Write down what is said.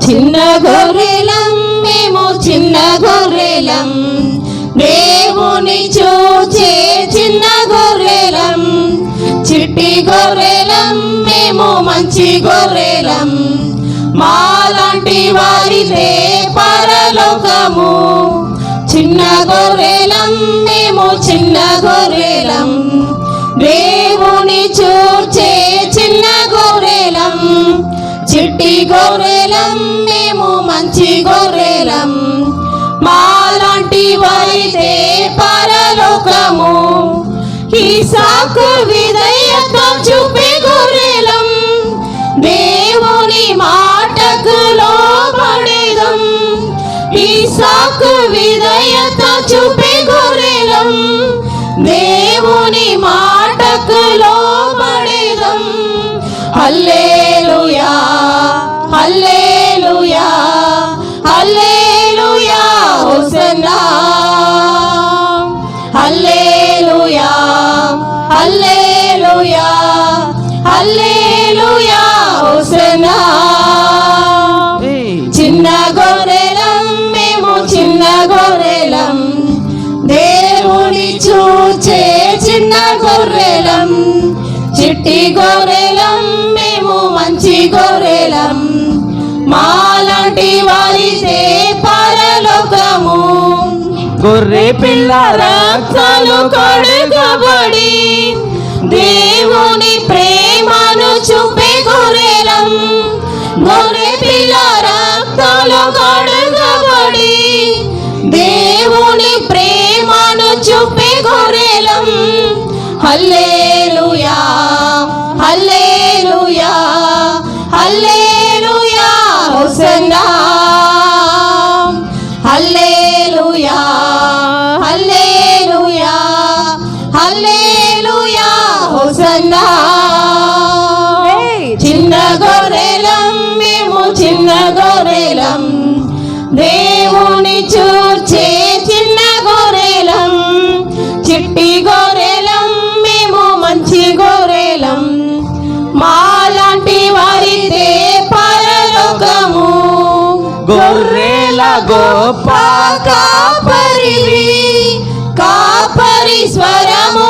చిన్న గొర్రెలం మేము చిన్న గొర్రెలం, దేవుని చూచే చిన్న గొర్రెలం. చిట్టి గొర్రెలం మేము మంచి గొర్రెలం, మాలాంటి వారిదే పరలోకము. చిన్న గొర్రెలం మేము చిన్న గొర్రెలం, దేవుని చూచే చిన్న గొర్రెలం. చిట్టి గొర్రెలం మేము మంచి గొర్రెలం, మాలాంటి వారిదే పరలోకము. ఇస్సాకు విధేయత్వం చూపే గొర్రెలం, దేవుని మాటకు లోబడేదం. ఇస్సాకు విధేయత్వం చూపే గొర్రెలం, దేవుని మాటకు లోబడేదం. హల్లెలూయా హల్లెలూయా హల్లెలూయా హోసన్నా. హల్లెలూయా హల్లెలూయా హల్లెలూయా హోసన్నా. చిన్న గొర్రెలం మేము చిన్న గొర్రెలం, దేవుని చూచే చిన్న గొర్రెలం. చిట్టి గొర్రెలం మేము మంచి గొర్రెలం, మాలాంటి వారిదే పరలోకము. గొర్రె పిల్ల రక్తాలు కడుగబడి దేవుని ప్రేమను చూపే గొర్రెలం. గొర్రె పిల్ల రక్తాలు కడుగబడి దేవుని ప్రేమను చూపే గొర్రెలం. హల్లెలూయా హల్లెలూయా హల్లెలూయా హోసన్నా. హల్లెలూయా హల్లెలూయా హల్లెలూయా హోసన్నా. చిన్న గొర్రెలం మేము చిన్న గొర్రెలం, దేవుని చూచే చిన్న గొర్రెలం. చిట్టి గొర్రెలం మేము మంచి గొర్రెలం, మాలాంటి వారిదే పరలోకము. గొర్రెల గొప్ప కాపరివి, కాపరి స్వరము